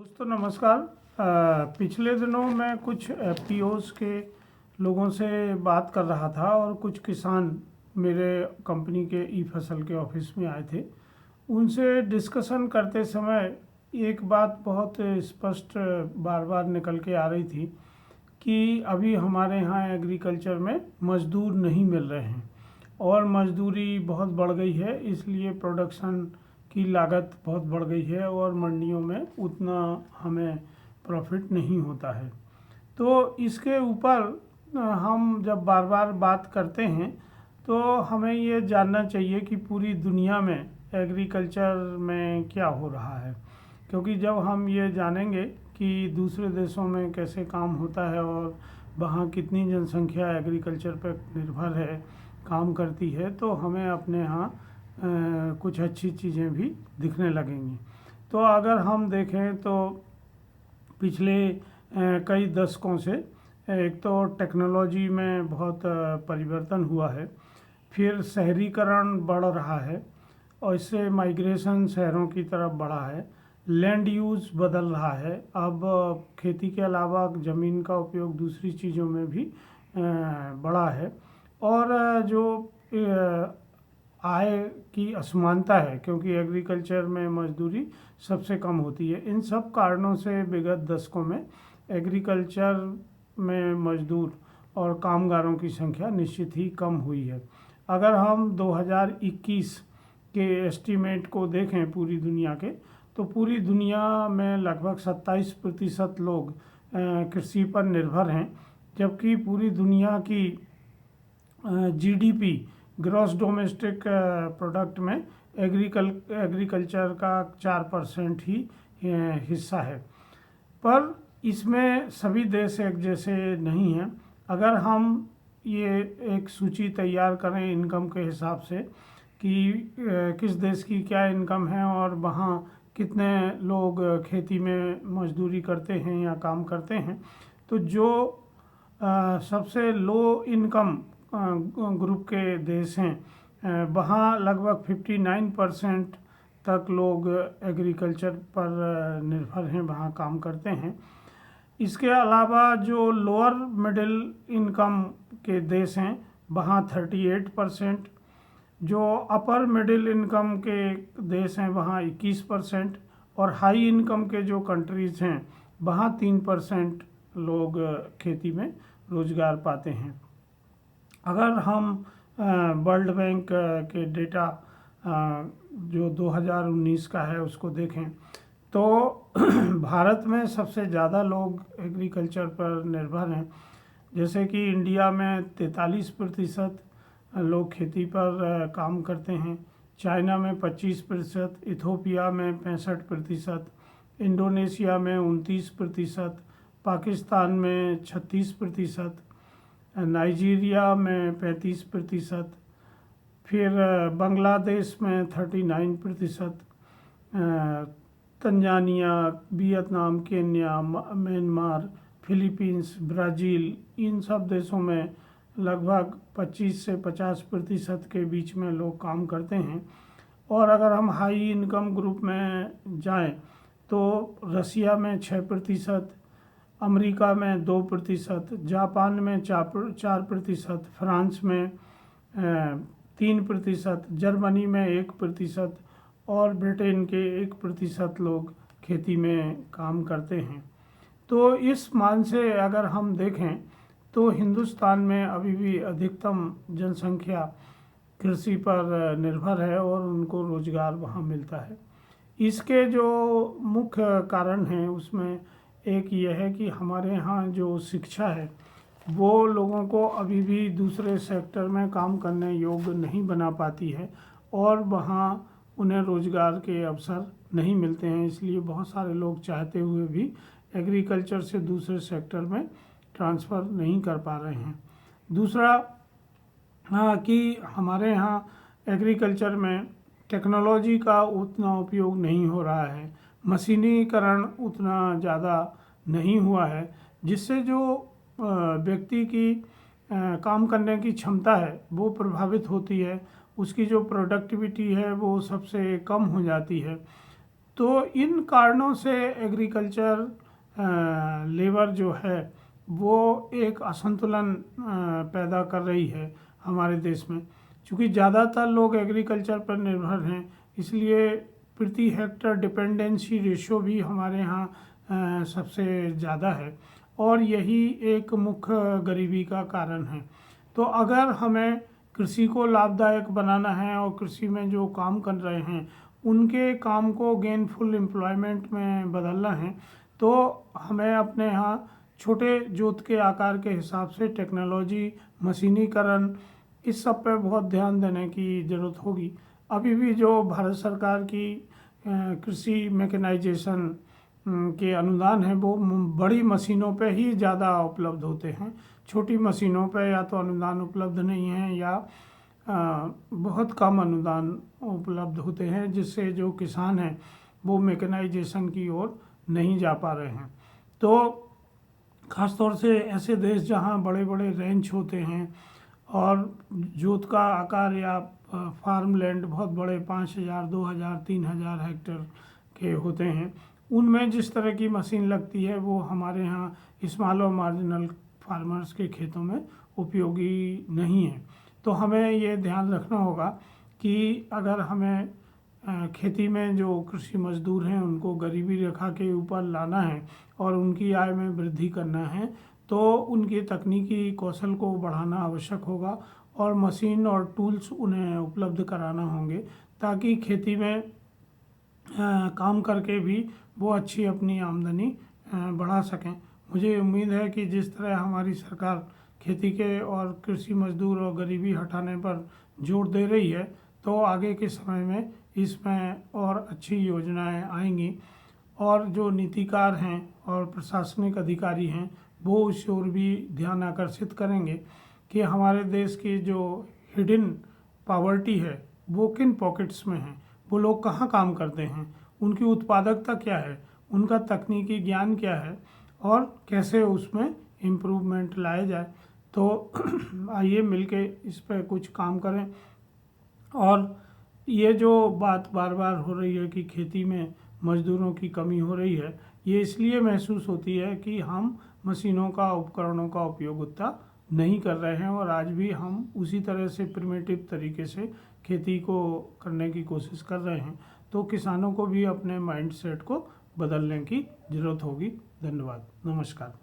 दोस्तों नमस्कार। पिछले दिनों मैं कुछ एफपीओज़ के लोगों से बात कर रहा था और कुछ किसान मेरे कंपनी के ई फसल के ऑफिस में आए थे। उनसे डिस्कशन करते समय एक बात बहुत स्पष्ट बार बार निकल के आ रही थी कि अभी हमारे यहाँ एग्रीकल्चर में मज़दूर नहीं मिल रहे हैं और मज़दूरी बहुत बढ़ गई है, इसलिए प्रोडक्शन की लागत बहुत बढ़ गई है और मंडियों में उतना हमें प्रॉफिट नहीं होता है। तो इसके ऊपर हम जब बार बार बात करते हैं तो हमें ये जानना चाहिए कि पूरी दुनिया में एग्रीकल्चर में क्या हो रहा है, क्योंकि जब हम ये जानेंगे कि दूसरे देशों में कैसे काम होता है और वहाँ कितनी जनसंख्या एग्रीकल्चर पर निर्भर है, काम करती है, तो हमें अपने यहाँ कुछ अच्छी चीज़ें भी दिखने लगेंगी। तो अगर हम देखें तो पिछले कई दशकों से एक तो टेक्नोलॉजी में बहुत परिवर्तन हुआ है, फिर शहरीकरण बढ़ रहा है और इससे माइग्रेशन शहरों की तरफ बढ़ा है, लैंड यूज़ बदल रहा है। अब खेती के अलावा ज़मीन का उपयोग दूसरी चीज़ों में भी बढ़ा है और जो आय की असमानता है, क्योंकि एग्रीकल्चर में मजदूरी सबसे कम होती है। इन सब कारणों से विगत दशकों में एग्रीकल्चर में मजदूर और कामगारों की संख्या निश्चित ही कम हुई है। अगर हम 2021 के एस्टीमेट को देखें पूरी दुनिया के, तो पूरी दुनिया में लगभग 27% लोग कृषि पर निर्भर हैं, जबकि पूरी दुनिया की जीडीपी ग्रॉस डोमेस्टिक प्रोडक्ट में एग्रीकल्चर का 4% ही हिस्सा है। पर इसमें सभी देश एक जैसे नहीं हैं। अगर हम ये एक सूची तैयार करें इनकम के हिसाब से कि किस देश की क्या इनकम है और वहाँ कितने लोग खेती में मजदूरी करते हैं या काम करते हैं, तो जो सबसे लो इनकम ग्रुप के देश हैं वहाँ लगभग 59% तक लोग एग्रीकल्चर पर निर्भर हैं, वहाँ काम करते हैं। इसके अलावा जो लोअर मिडिल इनकम के देश हैं वहाँ 38%, जो अपर मिडिल इनकम के देश हैं वहाँ 21%, और हाई इनकम के जो कंट्रीज़ हैं वहाँ 3% लोग खेती में रोज़गार पाते हैं। अगर हम वर्ल्ड बैंक के डेटा जो 2019 का है उसको देखें तो भारत में सबसे ज़्यादा लोग एग्रीकल्चर पर निर्भर हैं। जैसे कि इंडिया में 43% लोग खेती पर काम करते हैं, चाइना में 25%, इथोपिया में 65%, इंडोनेशिया में 29%, पाकिस्तान में 36%, नाइजीरिया में 35%, फिर बांग्लादेश में 39%, Tanzania, Vietnam, Kenya, Myanmar, Philippines, Brazil, इन सब देशों में लगभग 25 से 50% के बीच में लोग काम करते हैं। और अगर हम हाई इनकम ग्रुप में जाएं तो रसिया में 6%, अमेरिका में 2%, जापान में 4%, फ्रांस में 3%, जर्मनी में 1% और ब्रिटेन के 1% लोग खेती में काम करते हैं। तो इस मान से अगर हम देखें तो हिंदुस्तान में अभी भी अधिकतम जनसंख्या कृषि पर निर्भर है और उनको रोज़गार वहाँ मिलता है। इसके जो मुख्य कारण हैं उसमें एक ये है कि हमारे यहाँ जो शिक्षा है वो लोगों को अभी भी दूसरे सेक्टर में काम करने योग्य नहीं बना पाती है और वहाँ उन्हें रोज़गार के अवसर नहीं मिलते हैं। इसलिए बहुत सारे लोग चाहते हुए भी एग्रीकल्चर से दूसरे सेक्टर में ट्रांसफ़र नहीं कर पा रहे हैं। दूसरा कि हमारे यहाँ एग्रीकल्चर में टेक्नोलॉजी का उतना उपयोग नहीं हो रहा है, मशीनीकरण उतना ज़्यादा नहीं हुआ है, जिससे जो व्यक्ति की काम करने की क्षमता है वो प्रभावित होती है, उसकी जो प्रोडक्टिविटी है वो सबसे कम हो जाती है। तो इन कारणों से एग्रीकल्चर लेबर जो है वो एक असंतुलन पैदा कर रही है हमारे देश में। क्योंकि ज़्यादातर लोग एग्रीकल्चर पर निर्भर हैं, इसलिए प्रति हेक्टर डिपेंडेंसी रेशो भी हमारे यहाँ सबसे ज़्यादा है और यही एक मुख्य गरीबी का कारण है। तो अगर हमें कृषि को लाभदायक बनाना है और कृषि में जो काम कर रहे हैं उनके काम को गेनफुल एम्प्लॉयमेंट में बदलना है, तो हमें अपने यहाँ छोटे जोत के आकार के हिसाब से टेक्नोलॉजी, मशीनीकरण, इस सब पे बहुत ध्यान देने की ज़रूरत होगी। अभी भी जो भारत सरकार की कृषि मैकेनाइजेशन के अनुदान है वो बड़ी मशीनों पे ही ज़्यादा उपलब्ध होते हैं। छोटी मशीनों पे या तो अनुदान उपलब्ध नहीं है या बहुत कम अनुदान उपलब्ध होते हैं, जिससे जो किसान हैं वो मैकेनाइजेशन की ओर नहीं जा पा रहे हैं। तो ख़ासतौर से ऐसे देश जहाँ बड़े बड़े रेंज होते हैं और जोत का आकार या फार्म लैंड बहुत बड़े 5,000, 2,000, 3,000 हेक्टेयर के होते हैं, उनमें जिस तरह की मशीन लगती है वो हमारे यहाँ स्मॉल और मार्जिनल फार्मर्स के खेतों में उपयोगी नहीं है। तो हमें ये ध्यान रखना होगा कि अगर हमें खेती में जो कृषि मजदूर हैं उनको गरीबी रेखा के ऊपर लाना है और उनकी आय में वृद्धि करना है, तो उनके तकनीकी कौशल को बढ़ाना आवश्यक होगा और मशीन और टूल्स उन्हें उपलब्ध कराना होंगे ताकि खेती में काम करके भी वो अच्छी अपनी आमदनी बढ़ा सकें। मुझे उम्मीद है कि जिस तरह हमारी सरकार खेती के और कृषि मजदूर और गरीबी हटाने पर जोर दे रही है, तो आगे के समय में इसमें और अच्छी योजनाएं आएंगी और जो नीतिकार हैं और प्रशासनिक अधिकारी हैं वो उस ओर भी ध्यान आकर्षित करेंगे कि हमारे देश की जो हिडन पॉवर्टी है वो किन पॉकेट्स में है, वो लोग कहाँ काम करते हैं, उनकी उत्पादकता क्या है, उनका तकनीकी ज्ञान क्या है और कैसे उसमें इम्प्रूवमेंट लाया जाए। तो आइए मिलके इस पर कुछ काम करें। और ये जो बात बार बार हो रही है कि खेती में मजदूरों की कमी हो रही है, ये इसलिए महसूस होती है कि हम मशीनों का, उपकरणों का उपयोग उतना नहीं कर रहे हैं और आज भी हम उसी तरह से प्रिमिटिव तरीके से खेती को करने की कोशिश कर रहे हैं। तो किसानों को भी अपने माइंडसेट को बदलने की ज़रूरत होगी। धन्यवाद, नमस्कार।